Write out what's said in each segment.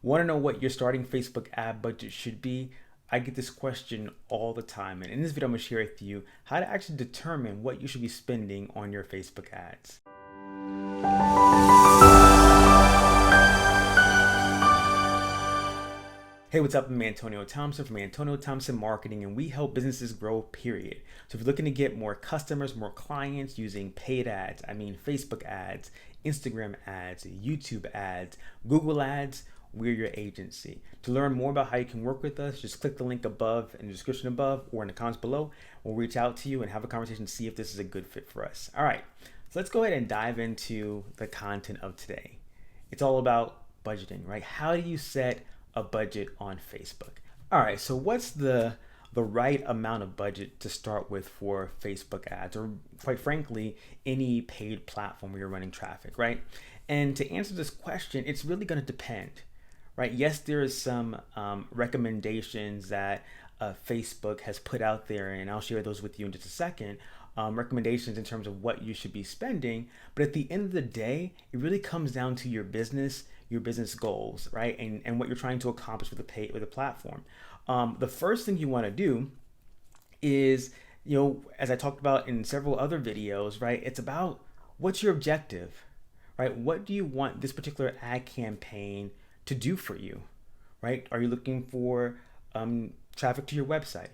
Want to know what your starting Facebook ad budget should be? I get this question all the time, and in this video, I'm going to share with you how to actually determine what you should be spending on your Facebook ads. Hey, what's up? I'm Antonio Thompson from Antonio Thompson Marketing, and we help businesses grow, period. So if you're looking to get more customers, more clients using paid ads, I mean Facebook ads, Instagram ads, YouTube ads, Google ads, we're your agency. To learn more about how you can work with us, just click the link above in the description above or in the comments below. We'll reach out to you and have a conversation to see if this is a good fit for us. All right, so let's go ahead and dive into the content of today. It's all about budgeting, right? How do you set a budget on Facebook? All right, so what's the right amount of budget to start with for Facebook ads, or quite frankly, any paid platform where you're running traffic, right? And to answer this question, it's really going to depend, right? Yes, there is some recommendations that Facebook has put out there, and I'll share those with you in just a second. Recommendations in terms of what you should be spending, but at the end of the day, it really comes down to your business goals, right? And what you're trying to accomplish with the platform. The first thing you want to do is, as I talked about in several other videos, right? It's about what's your objective, right? What do you want this particular ad campaign to do for you, right? Are you looking for traffic to your website?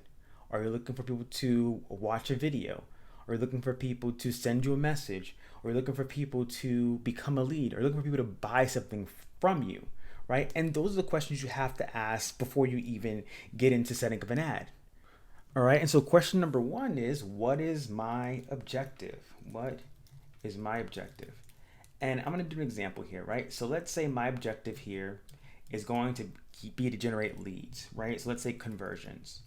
Are you looking for people to watch a video? Are you looking for people to send you a message? Or are you looking for people to become a lead? Or are you looking for people to buy something from you, right? And those are the questions you have to ask before you even get into setting up an ad. All right, and so question number one is, what is my objective? What is my objective? And I'm gonna do an example here, right? So let's say my objective here is going to be to generate leads, right? So let's say conversions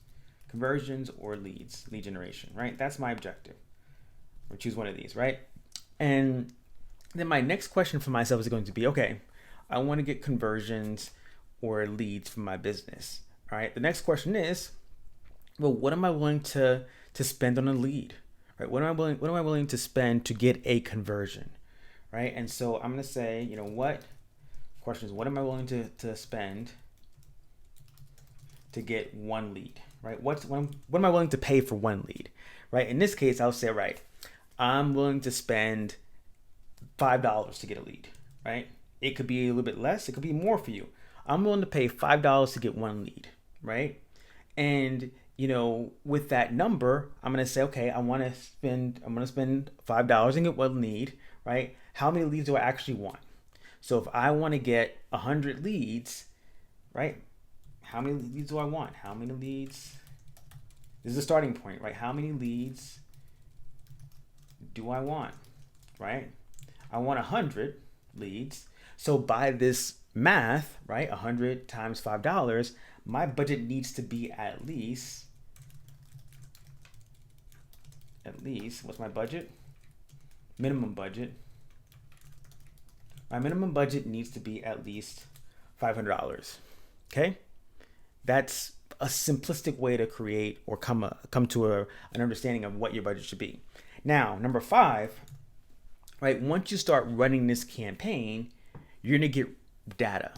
or lead generation, right? That's my objective. Or choose one of these, right? And then my next question for myself is going to be, okay, I want to get conversions or leads from my business. All right. The next question is, well, what am I willing to spend on a lead? Right? What am I willing to spend to get a conversion? Right? And so I'm gonna say, what am I willing to spend to get one lead? Right? What am I willing to pay for one lead? Right? In this case, I'll say, right, I'm willing to spend $5 to get a lead, right? It could be a little bit less, it could be more for you. I'm willing to pay $5 to get one lead, right? And with that number, I'm gonna say, okay, I'm gonna spend $5 and get one lead, right? How many leads do I actually want? So if I want to get 100 leads, right? How many leads do I want? How many leads? This is a starting point, right? How many leads do I want, right? I want 100 leads. So by this math, right, 100 times $5, my budget needs to be at least, what's my budget? Minimum budget. My minimum budget needs to be at least $500, okay? That's a simplistic way to create or come to an understanding of what your budget should be. Now, number 5, right? Once you start running this campaign, you're gonna get data,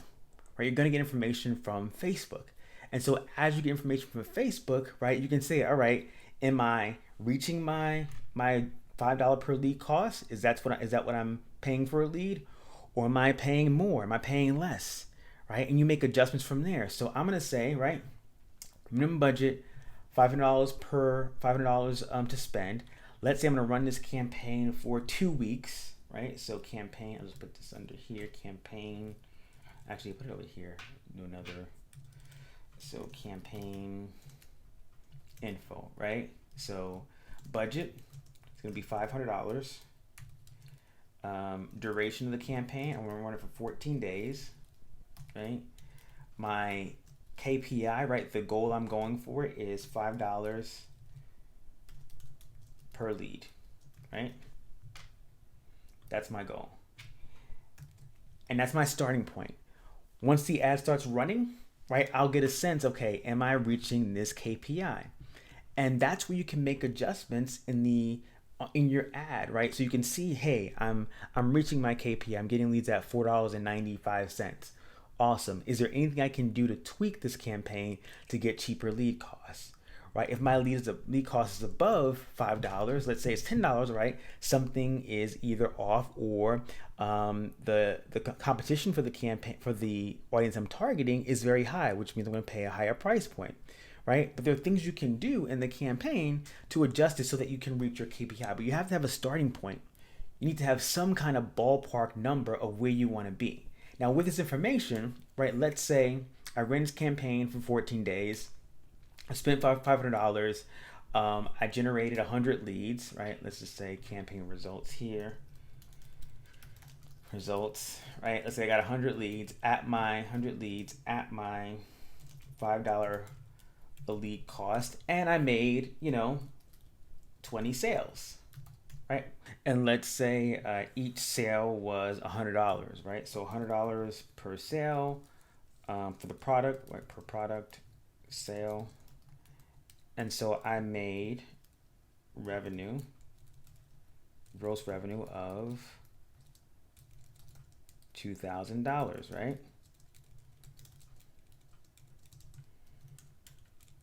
right? You're gonna get information from Facebook. And so as you get information from Facebook, right, you can say, all right, am I reaching my $5 per lead cost? Is that what I'm paying for a lead? Or am I paying more? Am I paying less? Right? And you make adjustments from there. So I'm gonna say, right, minimum budget, $500 to spend. Let's say I'm gonna run this campaign for 2 weeks, right? So campaign, I'll just put this under here, campaign, actually put it over here, do another, so campaign info, right? So budget, it's gonna be $500. Duration of the campaign, I'm gonna run it for 14 days, right? My KPI, right, the goal I'm going for is $5 per lead, right? That's my goal. And that's my starting point. Once the ad starts running, right, I'll get a sense, okay, am I reaching this KPI? And that's where you can make adjustments in your ad, right? So you can see, hey, I'm reaching my KPI. I'm getting leads at $4.95. Awesome. Is there anything I can do to tweak this campaign to get cheaper lead costs? Right? If my lead cost is above $5, let's say it's $10, right? Something is either off, or the competition for the campaign, for the audience I'm targeting, is very high, which means I'm going to pay a higher price point, right? But there are things you can do in the campaign to adjust it so that you can reach your KPI. But you have to have a starting point. You need to have some kind of ballpark number of where you want to be. Now, with this information, right, let's say I ran this campaign for 14 days. I spent $500. I generated 100 leads, right? Let's just say campaign results here. Results, right? Let's say I got 100 leads at my $5 a lead cost, and I made, 20 sales, right? And let's say each sale was $100, right? So $100 per sale for the product, right? Per product sale. And so I made gross revenue of $2,000, right?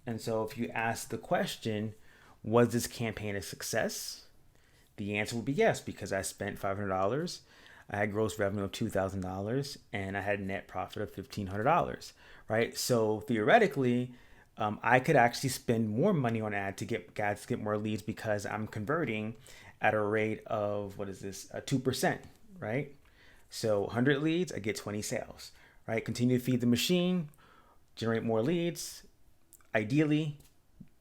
And so if you ask the question, was this campaign a success? The answer would be yes, because I spent $500, I had gross revenue of $2,000, and I had net profit of $1,500, right? So theoretically, I could actually spend more money on ads to get more leads, because I'm converting at a rate of, 2%, right? So 100 leads, I get 20 sales, right? Continue to feed the machine, generate more leads, ideally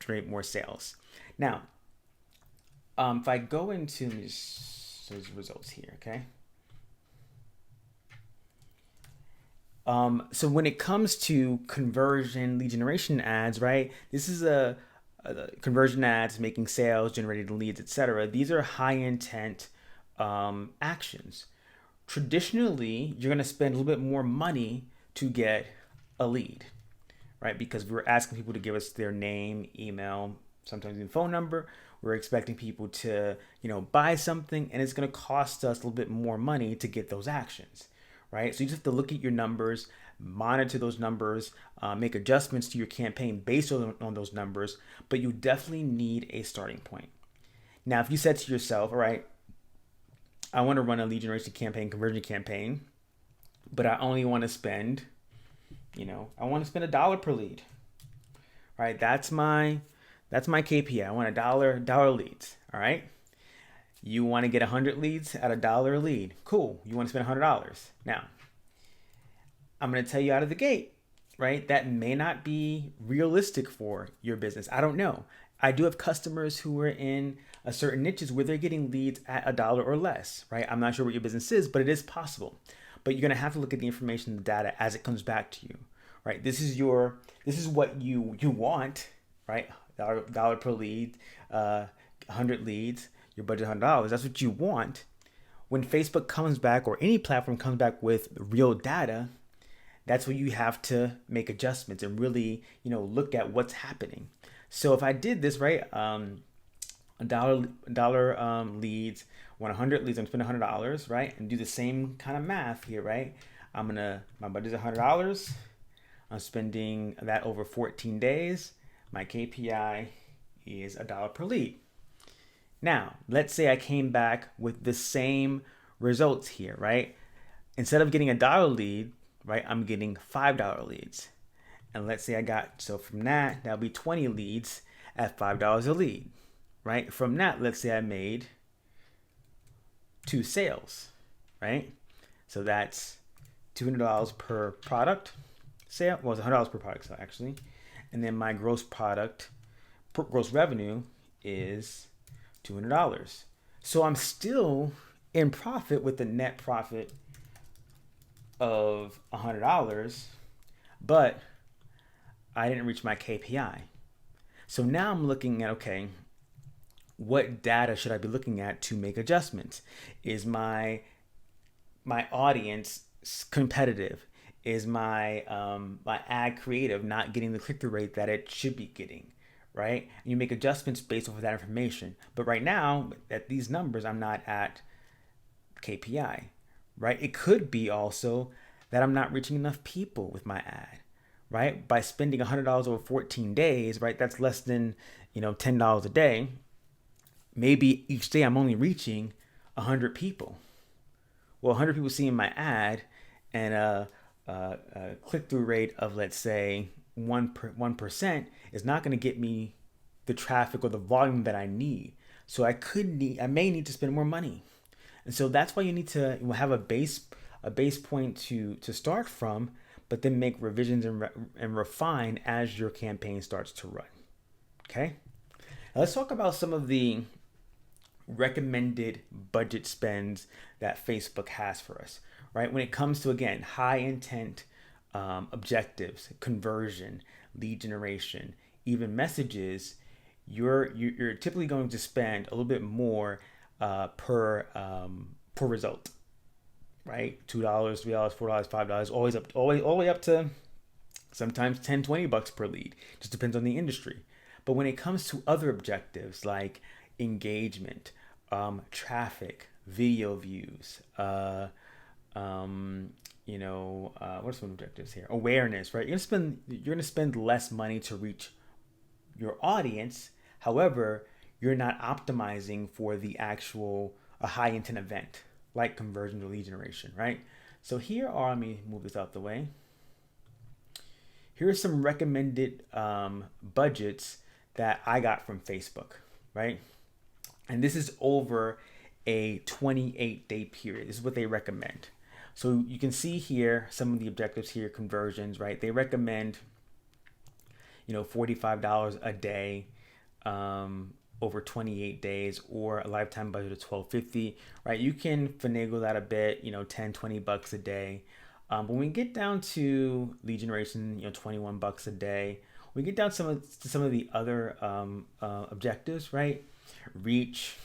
generate more sales. Now, if I go into these results here, okay? So when it comes to conversion, lead generation ads, right? This is a conversion ads, making sales, generating leads, etc. These are high intent actions. Traditionally, you're going to spend a little bit more money to get a lead, right? Because we're asking people to give us their name, email, sometimes even phone number. We're expecting people to, buy something, and it's going to cost us a little bit more money to get those actions, right? So you just have to look at your numbers, monitor those numbers, make adjustments to your campaign based on those numbers, but you definitely need a starting point. Now, if you said to yourself, all right, I want to run a lead generation campaign, conversion campaign, but I only want to spend, I want to spend $1 per lead, right? That's my KPI. I want $1 leads, all right? You want to get 100 leads at $1 a lead. Cool. You want to spend $100. Now, I'm going to tell you out of the gate, right? That may not be realistic for your business. I don't know. I do have customers who are in a certain niches where they're getting leads at $1 or less, right? I'm not sure what your business is, but it is possible. But you're going to have to look at the information, the data, as it comes back to you, right? This is what you want, right? $1 per lead, 100 leads, your budget $100. That's what you want. When Facebook comes back, or any platform comes back with real data, that's where you have to make adjustments and really, look at what's happening. So if I did this, right, $1 leads, 100 leads, I'm spending $100, right, and do the same kind of math here, right? My budget's $100. I'm spending that over 14 days. My KPI is $1 per lead. Now, let's say I came back with the same results here, right? Instead of getting $1 lead, right, I'm getting $5 leads. And let's say from that'll be 20 leads at $5 a lead, right? From that, let's say I made 2 sales, right? So that's $200 per product sale. Well, it's $100 per product sale, actually. And then my gross revenue is $200. So I'm still in profit with a net profit of $100, but I didn't reach my KPI. So now I'm looking at, okay, what data should I be looking at to make adjustments? Is my audience competitive? Is my ad creative not getting the click-through rate that it should be getting, right? And you make adjustments based off of that information. But right now, at these numbers, I'm not at KPI, right? It could be also that I'm not reaching enough people with my ad, right? By spending $100 over 14 days, right? That's less than, $10 a day. Maybe each day I'm only reaching 100 people. Well, 100 people seeing my ad and a click-through rate of, let's say, 1% is not going to get me the traffic or the volume that I need. So I may need to spend more money. And so that's why you need to have a base point to start from, but then make revisions and refine as your campaign starts to run. Okay? Now let's talk about some of the recommended budget spends that Facebook has for us, right? When it comes to, again, high intent objectives, conversion, lead generation, even messages, you're typically going to spend a little bit more per result, right? $2, $3, $4, $5, always all the way up to sometimes $10, $20 per lead. Just depends on the industry. But when it comes to other objectives like engagement, traffic, video views, what are some objectives here? Awareness, right? You're gonna spend less money to reach your audience. However, you're not optimizing for the actual high intent event like conversion or lead generation, right? So let me move this out the way. Here are some recommended budgets that I got from Facebook, right? And this is over a 28-day period. This is what they recommend. So you can see here some of the objectives here, conversions, right? They recommend, $45 a day over 28 days, or a lifetime budget of $12.50, right? You can finagle that a bit, $10, $20 a day. When we get down to lead generation, $21 a day. We get down to some of the other objectives, right? Reach,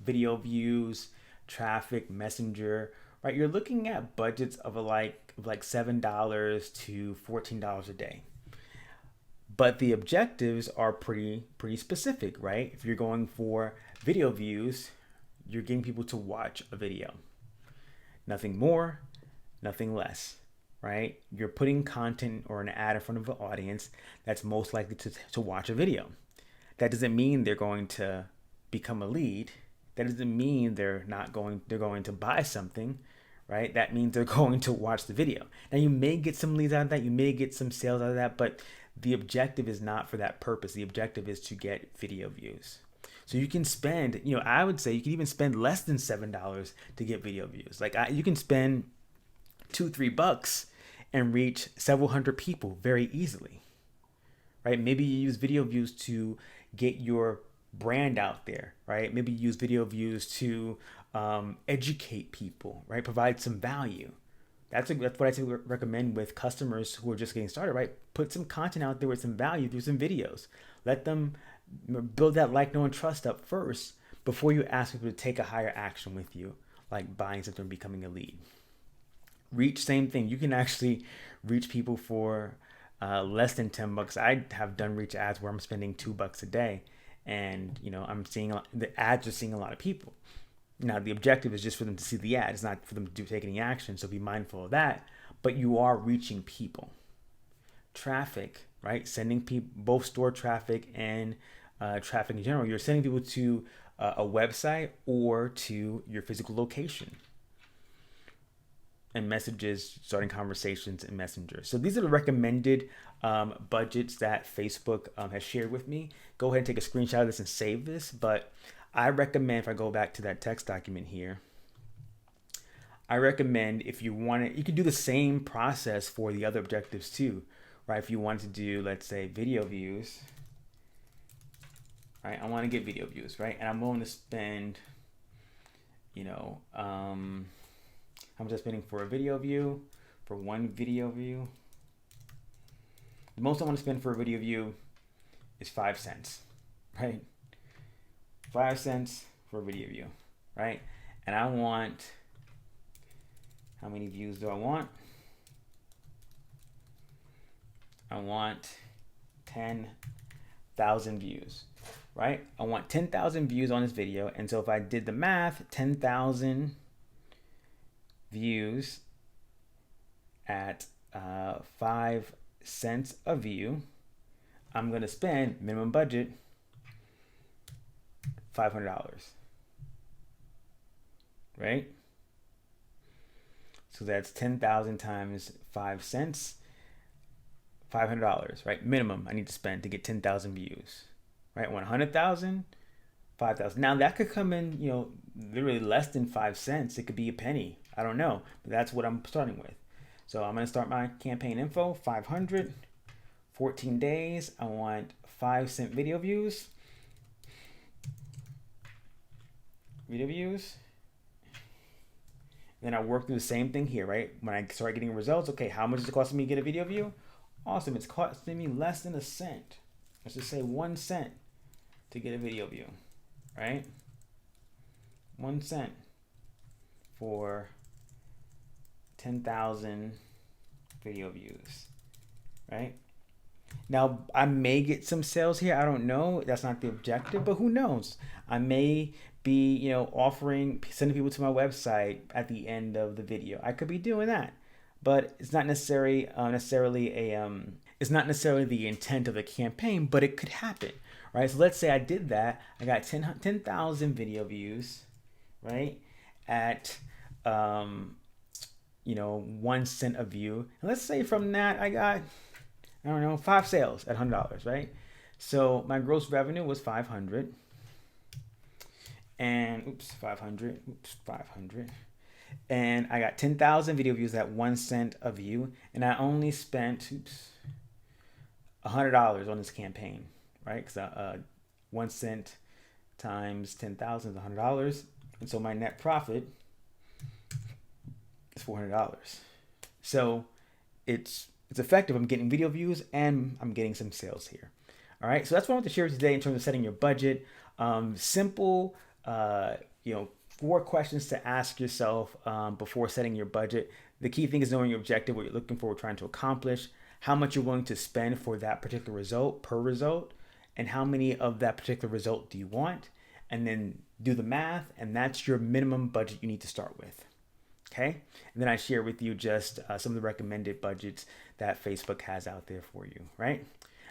video views, traffic, messenger, right? You're looking at budgets of like $7 to $14 a day. But the objectives are pretty specific, right? If you're going for video views, you're getting people to watch a video. Nothing more, nothing less, right? You're putting content or an ad in front of an audience that's most likely to watch a video. That doesn't mean they're going to become a lead. That doesn't mean they're going to buy something, right? That means they're going to watch the video. Now you may get some leads out of that, you may get some sales out of that, but the objective is not for that purpose. The objective is to get video views. So you can spend, I would say you can even spend less than $7 to get video views. You can spend $2, $3 and reach several hundred people very easily, right? Maybe you use video views to get your brand out there, right? Maybe use video views to educate people, right? Provide some value. That's what I recommend with customers who are just getting started, right? Put some content out there with some value through some videos. Let them build that like, know, and trust up first before you ask people to take a higher action with you, like buying something and becoming a lead. Reach, same thing. You can actually reach people for less than $10. I have done reach ads where I'm spending $2 a day, and I'm seeing the ads are seeing a lot of people. Now the objective is just for them to see the ad. It's not for them to take any action. So be mindful of that. But you are reaching people. Traffic, right? Sending people, both store traffic and traffic in general. You're sending people to a website or to your physical location. And messages, starting conversations in Messenger. So these are the recommended budgets that Facebook has shared with me. Go ahead and take a screenshot of this and save this. But I recommend, if I go back to that text document here, I recommend if you want it, you can do the same process for the other objectives too, right? If you want to do, let's say, video views, right? I want to get video views, right? And I'm willing to spend, how much I'm spending for a video view, for one video view. The most I want to spend for a video view is 5 cents, right? 5 cents for a video view, right? And I want, how many views do I want? I want 10,000 views, right? I want 10,000 views on this video. And so if I did the math, 10,000 views at 5 cents a view, I'm going to spend minimum budget $500, right? So that's 10,000 times 5 cents, $500, right? Minimum I need to spend to get 10,000 views, right? 100,000, 5,000. Now that could come in, literally less than 5 cents. It could be a penny. I don't know, but that's what I'm starting with. So I'm going to start my campaign info, 500, 14 days. I want 5 cent video views. Then I work through the same thing here, right? When I start getting results, okay, how much is it costing me to get a video view? Awesome, it's costing me less than a cent. Let's just say 1 cent to get a video view, right? 1 cent for 10,000 video views, right? Now, I may get some sales here. I don't know. That's not the objective, but who knows? I may be, sending people to my website at the end of the video. I could be doing that, but it's not necessarily it's not necessarily the intent of the campaign, but it could happen, right? So let's say I did that. I got 10,000 video views, right? At 1 cent a view. And let's say from that I got, 5 sales at $100, right? So my gross revenue was 500. And 500. And I got 10,000 video views at 1 cent a view, and I only spent $100 on this campaign, right? Because 1 cent times 10,000 is $100, and so my net profit is $400. So it's effective. I'm getting video views and I'm getting some sales here. All right, so that's what I want to share today in terms of setting your budget. Simple, 4 questions to ask yourself before setting your budget. The key thing is knowing your objective, what you're looking for, trying to accomplish, how much you're willing to spend for that particular result per result, and how many of that particular result do you want, and then do the math, and that's your minimum budget you need to start with. Okay, and then I share with you just some of the recommended budgets that Facebook has out there for you, right?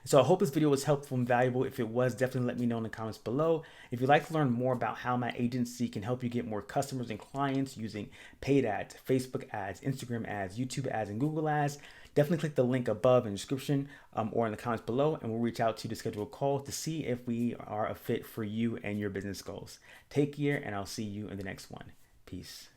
So I hope this video was helpful and valuable. If it was, definitely let me know in the comments below. If you'd like to learn more about how my agency can help you get more customers and clients using paid ads, Facebook ads, Instagram ads, YouTube ads, and Google ads, definitely click the link above in the description or in the comments below, and we'll reach out to you to schedule a call to see if we are a fit for you and your business goals. Take care, and I'll see you in the next one. Peace.